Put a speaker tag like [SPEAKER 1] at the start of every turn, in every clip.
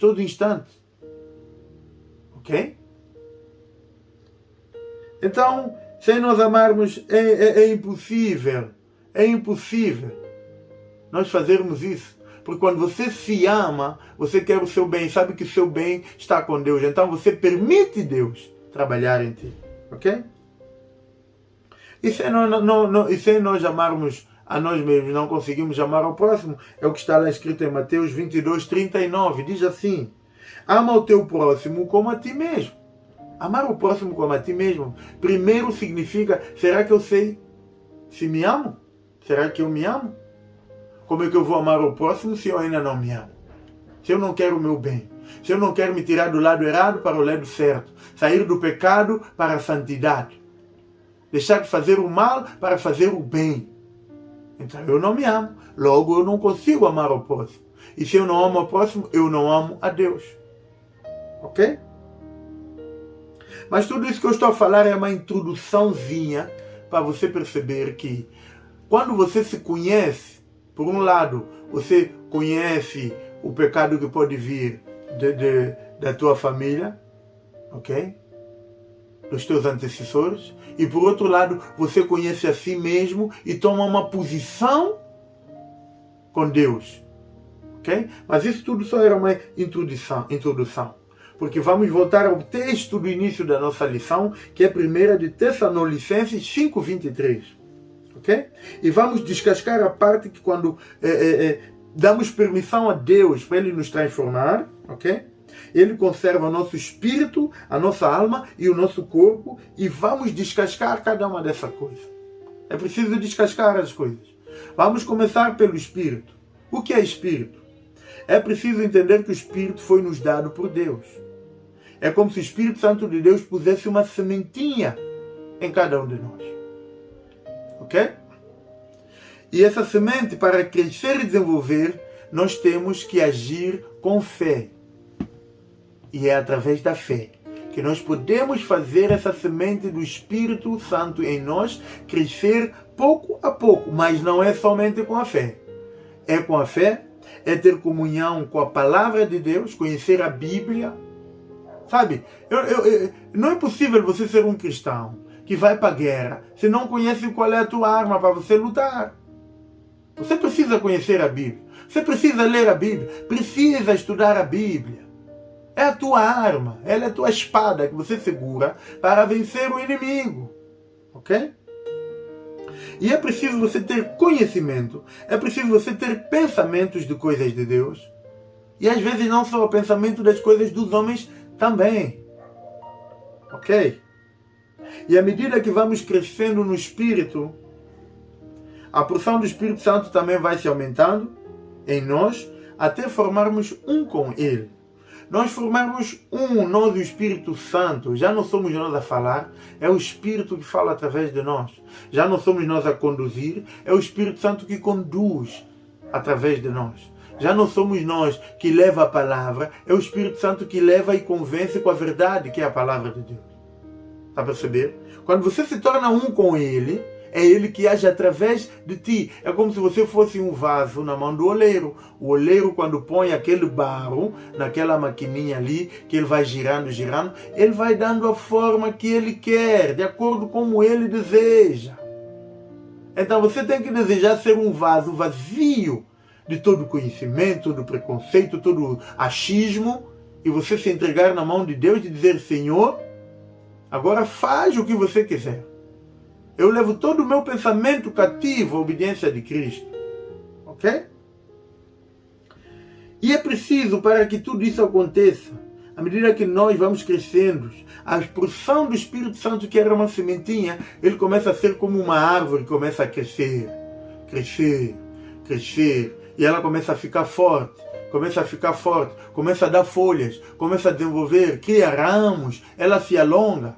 [SPEAKER 1] todo instante. Ok? Então, sem nós amarmos, é impossível. É impossível nós fazermos isso. Porque quando você se ama, você quer o seu bem, sabe que o seu bem está com Deus. Então você permite Deus trabalhar em ti. Ok? E sem nós amarmos a nós mesmos, não conseguimos amar ao próximo. É o que está lá escrito em Mateus 22:39. Diz assim: ama o teu próximo como a ti mesmo. Amar o próximo como a ti mesmo, primeiro significa, será que eu sei se me amo? Será que eu me amo? Como é que eu vou amar o próximo se eu ainda não me amo? Se eu não quero o meu bem? Se eu não quero me tirar do lado errado para o lado certo? Sair do pecado para a santidade? Deixar de fazer o mal para fazer o bem? Então eu não me amo. Logo eu não consigo amar o próximo. E se eu não amo o próximo, eu não amo a Deus. Ok? Mas tudo isso que eu estou a falar é uma introduçãozinha para você perceber que quando você se conhece, por um lado, você conhece o pecado que pode vir da tua família, ok? Dos teus antecessores. E por outro lado, você conhece a si mesmo e toma uma posição com Deus, ok? Mas isso tudo só era uma introdução. Porque vamos voltar ao texto do início da nossa lição, que é 1 de Tessalonicenses 5:23. Ok? E vamos descascar a parte que quando damos permissão a Deus para Ele nos transformar, ok? Ele conserva o nosso espírito, a nossa alma e o nosso corpo, e vamos descascar cada uma dessas coisas. É preciso descascar as coisas. Vamos começar pelo espírito. O que é espírito? É preciso entender que o espírito foi nos dado por Deus. É como se o Espírito Santo de Deus pusesse uma sementinha em cada um de nós. Ok? E essa semente, para crescer e desenvolver, nós temos que agir com fé. E é através da fé que nós podemos fazer essa semente do Espírito Santo em nós crescer pouco a pouco. Mas não é somente com a fé. É com a fé, é ter comunhão com a palavra de Deus, conhecer a Bíblia. Sabe, não é possível você ser um cristão que vai para a guerra se não conhece qual é a tua arma para você lutar. Você precisa conhecer a Bíblia. Você precisa ler a Bíblia. Precisa estudar a Bíblia. É a tua arma. Ela é a tua espada que você segura para vencer o inimigo. Ok? E é preciso você ter conhecimento. É preciso você ter pensamentos de coisas de Deus. E às vezes não só o pensamento das coisas dos homens também. Ok? E à medida que vamos crescendo no Espírito, a porção do Espírito Santo também vai se aumentando em nós, até formarmos um com Ele. Nós formarmos um, nós e o Espírito Santo. Já não somos nós a falar, é o Espírito que fala através de nós. Já não somos nós a conduzir, é o Espírito Santo que conduz através de nós. Já não somos nós que leva a palavra, é o Espírito Santo que leva e convence com a verdade, que é a palavra de Deus. Está a perceber? Quando você se torna um com Ele, é Ele que age através de ti. É como se você fosse um vaso na mão do oleiro. O oleiro, quando põe aquele barro naquela maquininha ali, que ele vai girando, girando, ele vai dando a forma que ele quer, de acordo com como ele deseja. Então você tem que desejar ser um vaso vazio de todo conhecimento, todo preconceito, todo achismo, e você se entregar na mão de Deus e dizer: Senhor, agora faz o que você quiser. Eu levo todo o meu pensamento cativo à obediência de Cristo. Ok? E é preciso, para que tudo isso aconteça, à medida que nós vamos crescendo, a porção do Espírito Santo, que era uma sementinha, ele começa a ser como uma árvore, começa a crescer, crescer, crescer. E ela começa a ficar forte, começa a dar folhas, começa a desenvolver, cria ramos, ela se alonga.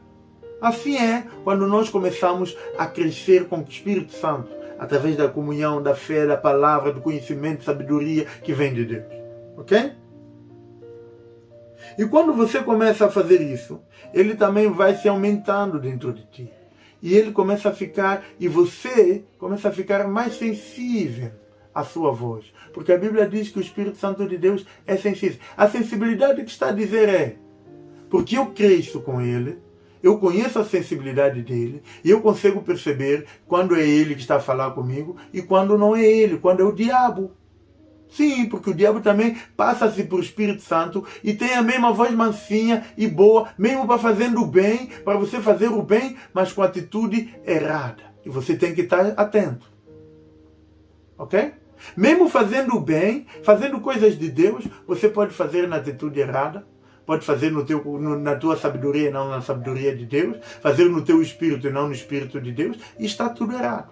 [SPEAKER 1] Assim é quando nós começamos a crescer com o Espírito Santo, através da comunhão, da fé, da palavra, do conhecimento, sabedoria que vem de Deus. Ok? E quando você começa a fazer isso, ele também vai se aumentando dentro de ti. E ele começa a ficar, e você começa a ficar mais sensível a sua voz. Porque a Bíblia diz que o Espírito Santo de Deus é sensível. A sensibilidade que está a dizer é, porque eu cresço com Ele, eu conheço a sensibilidade dele, e eu consigo perceber quando é Ele que está a falar comigo e quando não é Ele, quando é o diabo. Sim, porque o diabo também passa-se por Espírito Santo e tem a mesma voz mansinha e boa, mesmo para fazendo o bem, para você fazer o bem, mas com atitude errada. E você tem que estar atento. Ok? Mesmo fazendo o bem, fazendo coisas de Deus, você pode fazer na atitude errada, pode fazer na tua sabedoria e não na sabedoria de Deus, fazer no teu espírito e não no espírito de Deus, e está tudo errado.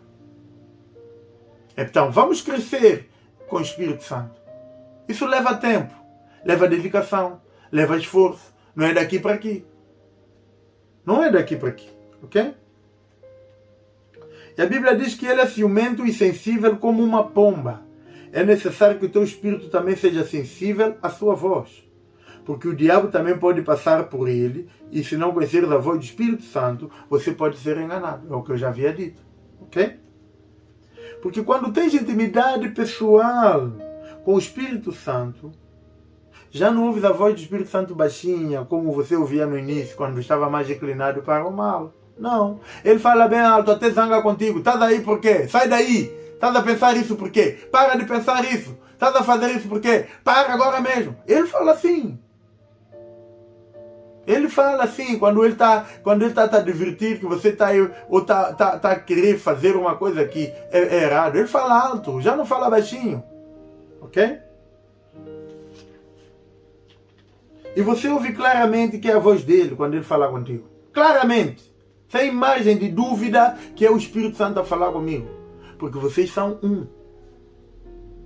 [SPEAKER 1] Então, vamos crescer com o Espírito Santo. Isso leva tempo, leva dedicação, leva esforço. Não é daqui para aqui. Não é daqui para aqui, ok? E a Bíblia diz que ele é ciumento e sensível como uma pomba. É necessário que o teu espírito também seja sensível à sua voz. Porque o diabo também pode passar por ele, e se não conheceres a voz do Espírito Santo, você pode ser enganado. É o que eu já havia dito, ok? Porque quando tens intimidade pessoal com o Espírito Santo, já não ouves a voz do Espírito Santo baixinha, como você ouvia no início, quando estava mais inclinado para o mal. Não. Ele fala bem alto, até zanga contigo. Estás aí por quê? Sai daí. Estás a pensar isso por quê? Para de pensar isso. Estás a fazer isso por quê? Para agora mesmo. Ele fala assim. Ele fala assim, quando ele está a divertir, que você está aí, ou está a querer fazer uma coisa que é errado. Ele fala alto, já não fala baixinho. Ok? E você ouve claramente que é a voz dele quando ele fala contigo. Claramente. Sem margem de dúvida que é o Espírito Santo a falar comigo. Porque vocês são um.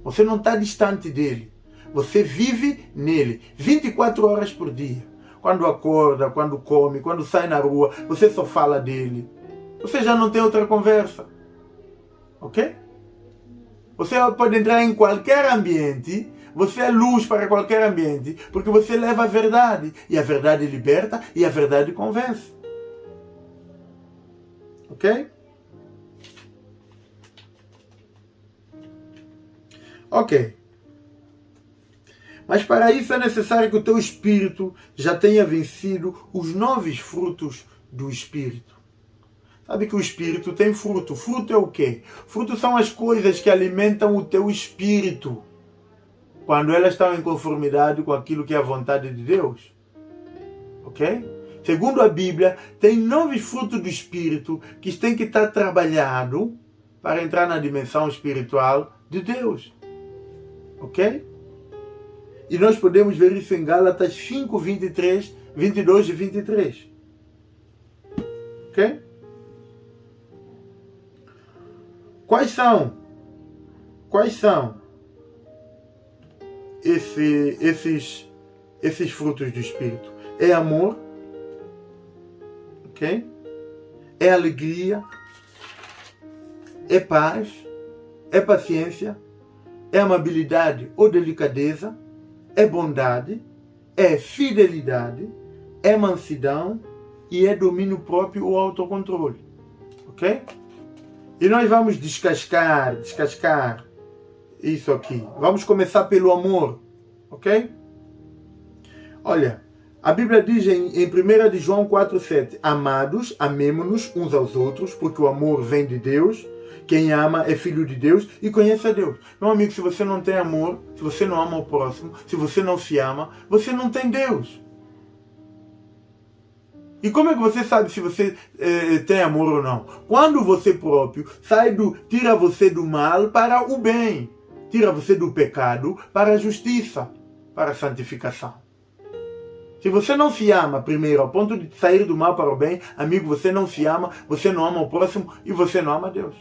[SPEAKER 1] Você não está distante dele. Você vive nele 24 horas por dia. Quando acorda, quando come, quando sai na rua, você só fala dele. Você já não tem outra conversa. Ok? Você pode entrar em qualquer ambiente, você é luz para qualquer ambiente, porque você leva a verdade. E a verdade liberta e a verdade convence. Ok? Ok. Mas para isso é necessário que o teu espírito já tenha vencido os 9 frutos do espírito. Sabe que o espírito tem fruto. Fruto é o quê? Fruto são as coisas que alimentam o teu espírito quando elas estão em conformidade com aquilo que é a vontade de Deus. Ok? Segundo a Bíblia, tem 9 frutos do espírito que têm que estar trabalhados para entrar na dimensão espiritual de Deus. Ok? E nós podemos ver isso em Gálatas 5, 23, 22 e 23. Ok? Quais são esses frutos do Espírito? É amor, ok? É alegria, é paz, é paciência, é amabilidade ou delicadeza, é bondade, é fidelidade, é mansidão e é domínio próprio ou autocontrole. Ok? E nós vamos descascar isso aqui. Vamos começar pelo amor. Ok? Olha, a Bíblia diz em 1 de João 4,7: Amados, amemo-nos uns aos outros, porque o amor vem de Deus. Quem ama é filho de Deus e conhece a Deus. Meu amigo, se você não tem amor, se você não ama o próximo, se você não se ama, você não tem Deus. E como é que você sabe se você tem amor ou não? Quando você próprio tira você do mal para o bem. Tira você do pecado para a justiça, para a santificação. Se você não se ama primeiro, ao ponto de sair do mal para o bem, amigo, você não se ama, você não ama o próximo e você não ama Deus.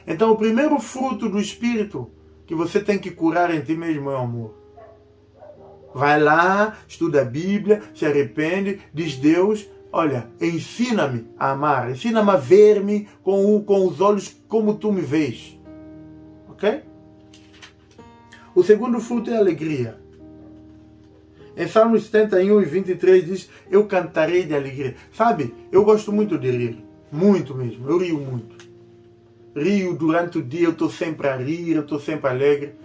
[SPEAKER 1] Então o primeiro fruto do Espírito que você tem que curar em ti mesmo é o amor. Vai lá, estuda a Bíblia, se arrepende, diz: Deus, olha, ensina-me a amar, ensina-me a ver-me com os olhos como tu me vês. Ok? O segundo fruto é a alegria. Em Salmos 71 e 23 diz: eu cantarei de alegria. Sabe, eu gosto muito de rir. Muito mesmo, eu rio muito. rio durante o dia, eu estou sempre a rir, eu estou sempre alegre.